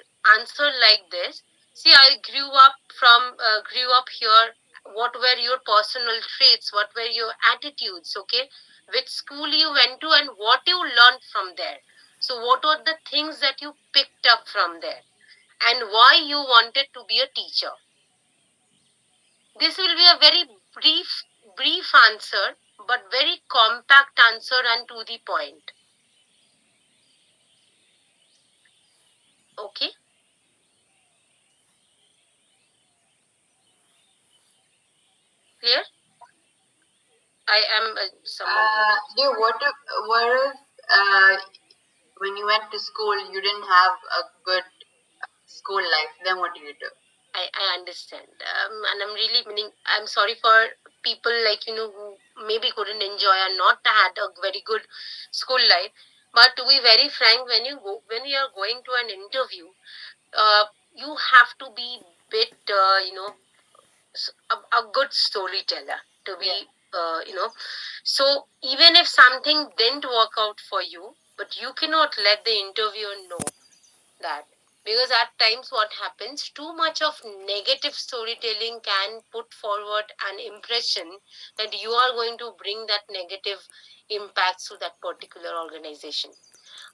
[SPEAKER 1] like this. See, I grew up here. What were your personal traits? What were your attitudes? Okay, which school you went to and what you learned from there. So what were the things that you picked up from there, and why you wanted to be a teacher? This will be a very brief answer, but very compact answer and to the point. Okay, clear? I am someone.
[SPEAKER 2] Dear, what if when you went to school you didn't have a good school life? Then what do you do?
[SPEAKER 1] I understand. And I'm really meaning, I'm sorry for people like, who maybe couldn't enjoy or not had a very good school life. But to be very frank, when you are going to an interview, you have to be bit, a good storyteller to be, so even if something didn't work out for you, but you cannot let the interviewer know that, because at times what happens, too much of negative storytelling can put forward an impression that you are going to bring that negative impacts to that particular organization.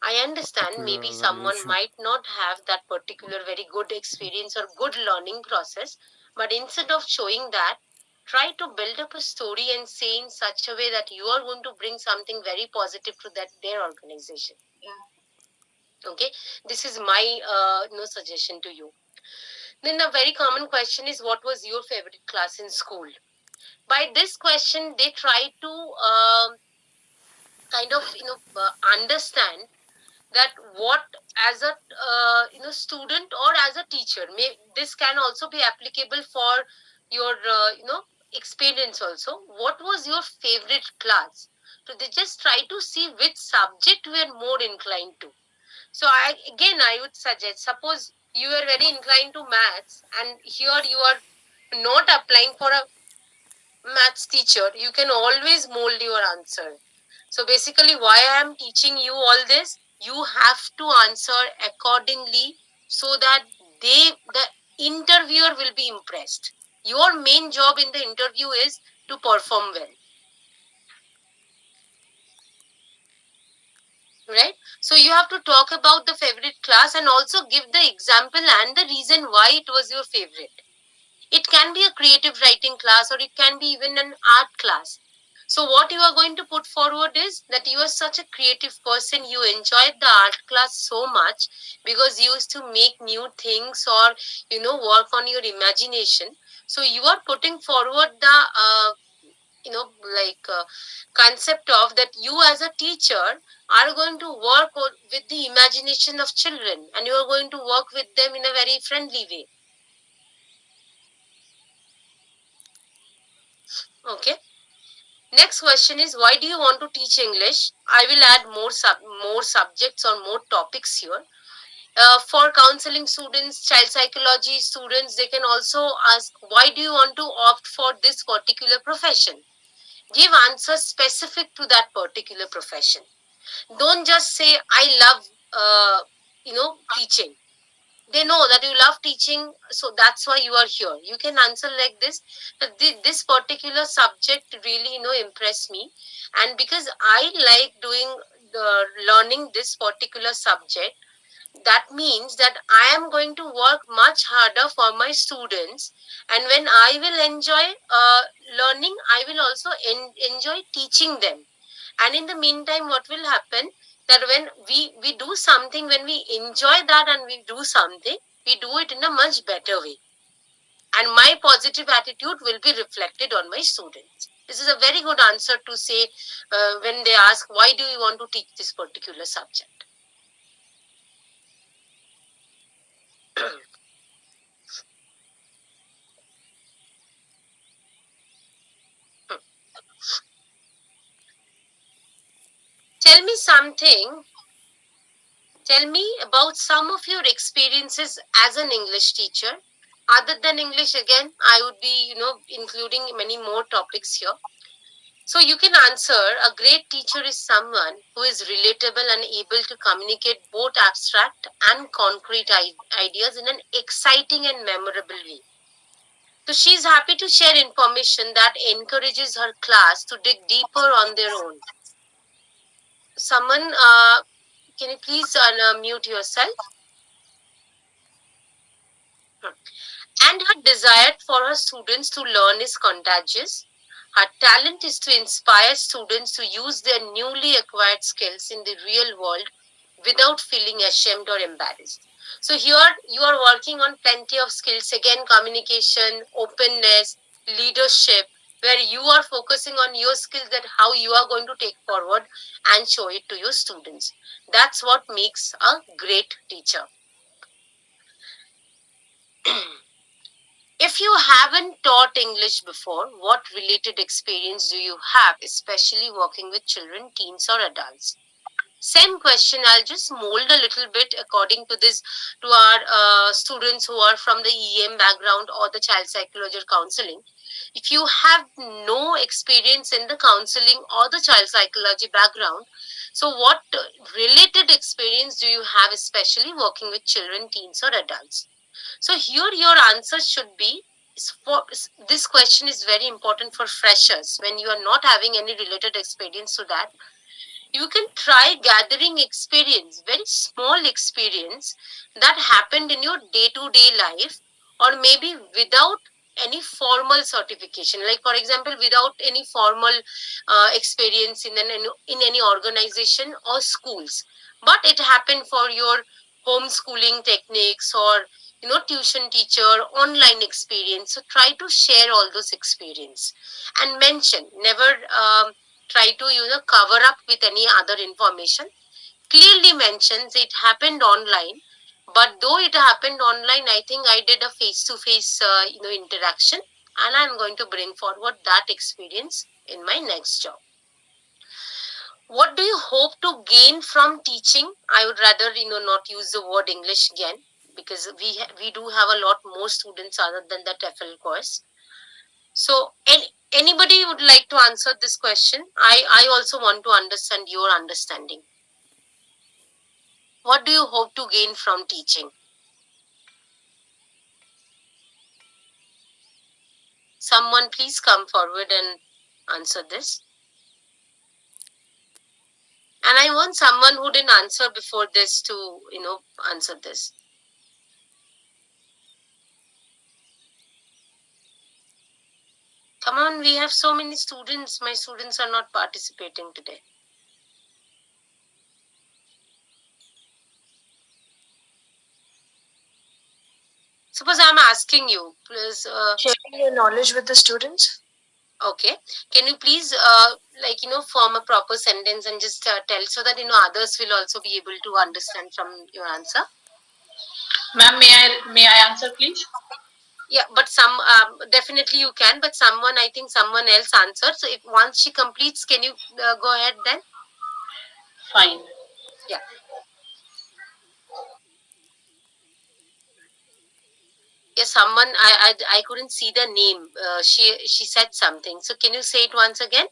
[SPEAKER 1] I understand
[SPEAKER 5] Particular
[SPEAKER 1] maybe someone
[SPEAKER 5] organization.
[SPEAKER 1] might not have that particular very good experience or good learning process, but instead of showing that, try to build up a story and say in such a way that you are going to bring something very positive to that their organization. Okay, this is my suggestion to you. Then a very common question is, what was your favorite class in school? By this question, they try to kind of understand that what, as a student or as a teacher, this can also be applicable for your experience also. What was your favorite class? So they just try to see which subject we are more inclined to. So I would suggest, suppose you are very inclined to maths and here you are not applying for a maths teacher, you can always mold your answer. So basically, why I am teaching you all this, you have to answer accordingly so that the interviewer will be impressed. Your main job in the interview is to perform well, right? So you have to talk about the favorite class and also give the example and the reason why it was your favorite. It can be a creative writing class or it can be even an art class. So what you are going to put forward is that you are such a creative person. You enjoyed the art class so much because you used to make new things or, work on your imagination. So you are putting forward the, like concept of that you as a teacher are going to work with the imagination of children and you are going to work with them in a very friendly way. Okay. Next question is, why do you want to teach English? I will add more subjects or more topics here. For counseling students, child psychology students, they can also ask, why do you want to opt for this particular profession? Give answers specific to that particular profession. Don't just say, I love, teaching. They know that you love teaching, so that's why you are here. You can answer like this, that this particular subject really impressed me, and because I like doing the learning this particular subject, that means that I am going to work much harder for my students, and when I will enjoy learning, I will also enjoy teaching them. And in the meantime, what will happen, that when we do something, when we enjoy that and we do something, we do it in a much better way. and my positive attitude will be reflected on my students. This is a very good answer to say when they ask, why do you want to teach this particular subject? Tell me something. Tell me about some of your experiences as an English teacher. Other than English, again, I would be, including many more topics here. So you can answer, a great teacher is someone who is relatable and able to communicate both abstract and concrete ideas in an exciting and memorable way. So she's happy to share information that encourages her class to dig deeper on their own. Someone, can you please unmute yourself? And her desire for her students to learn is contagious. Her talent is to inspire students to use their newly acquired skills in the real world without feeling ashamed or embarrassed. So, here you are working on plenty of skills again, communication, openness, leadership, where you are focusing on your skills, that how you are going to take forward and show it to your students. That's what makes a great teacher. If you haven't taught English before, what related experience do you have, especially working with children, teens, or adults? Same question. I'll just mold a little bit according to this to our students who are from the EM background or the child psychology or counseling. If you have no experience in the counseling or the child psychology background, so what related experience do you have, especially working with children, teens, or adults? So here your answer should be, this question is very important for freshers when you are not having any related experience to that. You can try gathering experience, very small experience that happened in your day to day life, or maybe without any formal certification, like for example without any formal experience in any organization or schools, but it happened for your homeschooling techniques or tuition teacher online experience. So try to share all those experience and mention, never try to cover up with any other information. Clearly mentions it happened online, but though it happened online, I think I did a face to face interaction, and I'm going to bring forward that experience in my next job. What do you hope to gain from teaching? I would rather not use the word English again, because we do have a lot more students other than the TEFL course. So, anybody would like to answer this question? I also want to understand your understanding. What do you hope to gain from teaching? Someone please come forward and answer this. And I want someone who didn't answer before this to, answer this. Come on, we have so many students. My students are not participating today. Suppose I'm asking you, please.
[SPEAKER 2] Sharing your knowledge with the students.
[SPEAKER 1] Okay. Can you please, form a proper sentence and just tell, so that, others will also be able to understand from your answer?
[SPEAKER 2] Ma'am, may I answer, please?
[SPEAKER 1] Yeah, but definitely you can, but I think someone else answered. So if once she completes, can you go ahead then?
[SPEAKER 2] Fine.
[SPEAKER 1] Yeah. Yeah, someone, I couldn't see the name. She said something. So can you say it once again?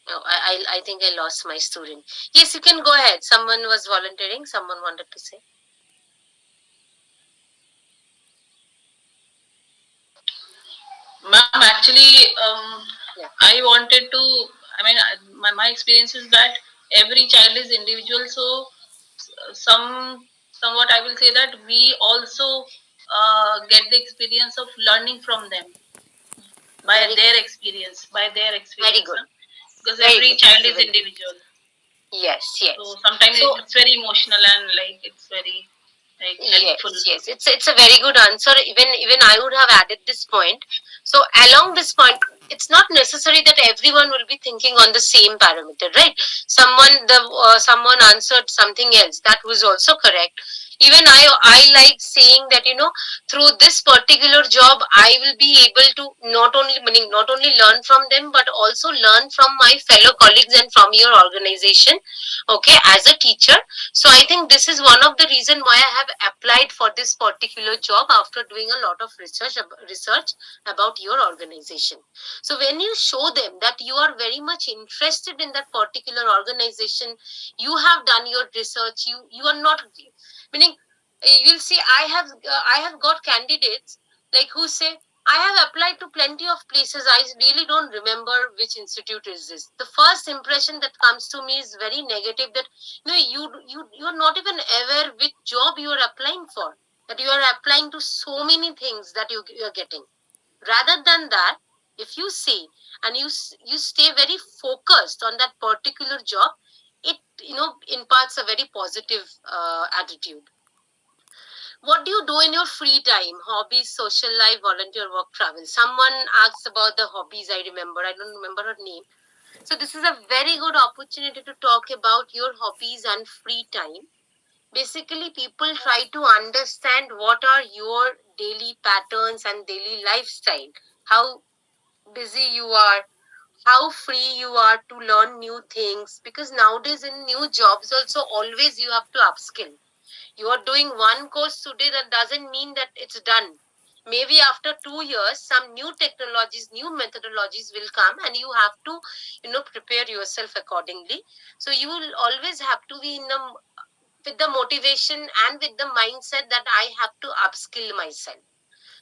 [SPEAKER 1] No, I think I lost my student. Yes, you can go ahead. Someone was volunteering. Someone wanted to say.
[SPEAKER 2] Ma'am, actually,
[SPEAKER 1] Yeah.
[SPEAKER 2] I wanted to, I mean, my experience is that every child is individual. So, somewhat I will say that we also get the experience of learning from them by
[SPEAKER 1] Very
[SPEAKER 2] their
[SPEAKER 1] good.
[SPEAKER 2] experience, by their
[SPEAKER 1] Very
[SPEAKER 2] experience,
[SPEAKER 1] good.
[SPEAKER 2] huh? Because
[SPEAKER 1] Very
[SPEAKER 2] every
[SPEAKER 1] good.
[SPEAKER 2] child
[SPEAKER 1] Very
[SPEAKER 2] is
[SPEAKER 1] well.
[SPEAKER 2] individual.
[SPEAKER 1] Yes, yes.
[SPEAKER 6] So sometimes
[SPEAKER 1] So
[SPEAKER 6] it's very emotional and like it's very like helpful.
[SPEAKER 1] yes, yes, it's a very good answer. Even I would have added this point. So along this point, it's not necessary that everyone will be thinking on the same parameter, right? Someone answered something else that was also correct. Even I like saying that through this particular job I will be able to not only meaning not only learn from them but also learn from my fellow colleagues and from your organization. Okay, as a teacher, so I think this is one of the reason why I have applied for this particular job after doing a lot of research about your organization. So when you show them that you are very much interested in that particular organization, you have done your research. You are not meaning you'll see I have got candidates like who say I have applied to plenty of places. I really don't remember which institute is this. The first impression that comes to me is very negative. That no, you're not even aware which job you are applying for. That you are applying to so many things that you are getting. Rather than that, if you see and you stay very focused on that particular job, it imparts a very positive attitude. What do you do in your free time? Hobbies, social life, volunteer work, travel. Someone asked about the hobbies. I remember. I don't remember her name. So this is a very good opportunity to talk about your hobbies and free time. Basically, people try to understand what are your daily patterns and daily lifestyle. How busy you are, how free you are to learn new things. Because nowadays in new jobs also always you have to upskill. You are doing one course today, that doesn't mean that it's done. Maybe after 2 years some new technologies, new methodologies will come, and you have to prepare yourself accordingly. So you will always have to be with the motivation and with the mindset that I have to upskill myself.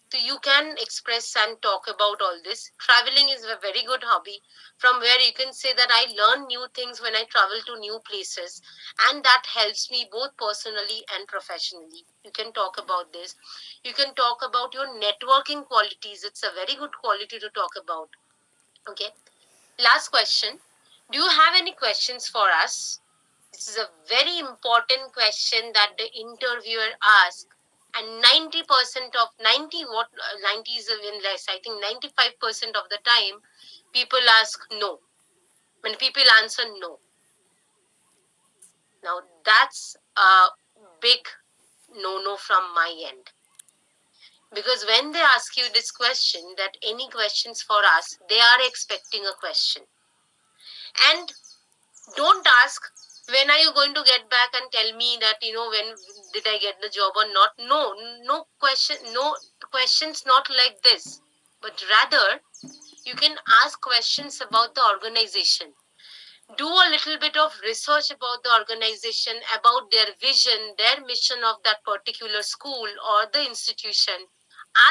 [SPEAKER 1] So you can express and talk about all this. Traveling is a very good hobby, from where you can say that I learn new things when I travel to new places, and that helps me both personally and professionally. You can talk about this. You can talk about your networking qualities. It's a very good quality to talk about. Okay. Last question. Do you have any questions for us? This is a very important question that the interviewer asked. And 90% of 90, what 90 is even less. I think 95% of the time, people ask no. When people answer no. Now, that's a big no from my end. Because when they ask you this question, that any questions for us, they are expecting a question. And don't ask when are you going to get back and tell me that when did I get the job or not. No, no questions not like this, but rather you can ask questions about the organization. Do a little bit of research about the organization, about their vision, their mission of that particular school or the institution.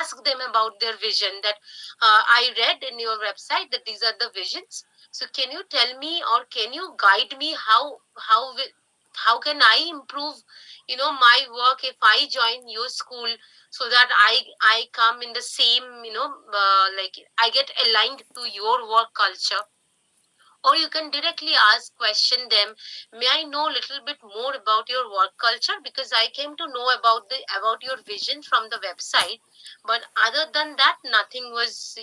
[SPEAKER 1] Ask them about their vision. That I read in your website that these are the visions. So can you tell me, or can you guide me how can I improve my work if I join your school, so that I come in the same like I get aligned to your work culture. Or you can directly ask question them, may I know a little bit more about your work culture, because I came to know about your vision from the website, but other than that nothing was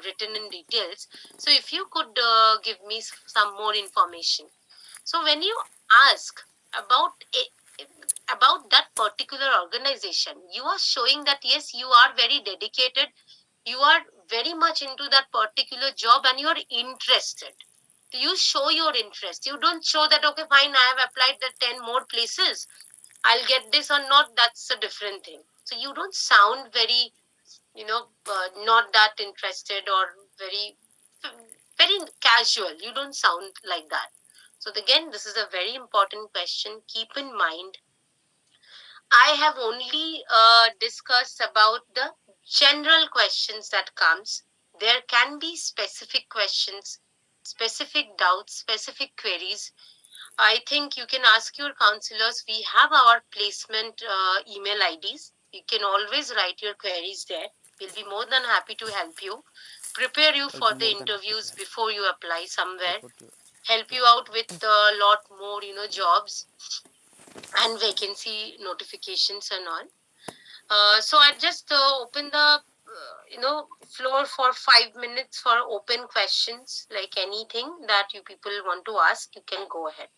[SPEAKER 1] written in details. So if you could give me some more information. So when you ask about about that particular organization, you are showing that yes, you are very dedicated, you are very much into that particular job and you are interested. You show your interest. You don't show that okay fine, I have applied the 10 more places, I'll get this or not. That's a different thing. So you don't sound very not that interested, or very very casual. You don't sound like that. So again, this is a very important question. Keep in mind, I have only discussed about the general questions that comes. There can be specific questions, specific doubts, specific queries. I think you can ask your counselors. We have our placement email IDs. You can always write your queries there. We'll be more than happy to help you, prepare you
[SPEAKER 5] I'll
[SPEAKER 1] for
[SPEAKER 5] be
[SPEAKER 1] the
[SPEAKER 5] more than happy to
[SPEAKER 1] interviews
[SPEAKER 5] help
[SPEAKER 1] before you apply somewhere.
[SPEAKER 5] support you.
[SPEAKER 1] help you out with a lot more, jobs and vacancy notifications and all. So I just open the floor for 5 minutes for open questions, like anything that you people want to ask, you can go ahead.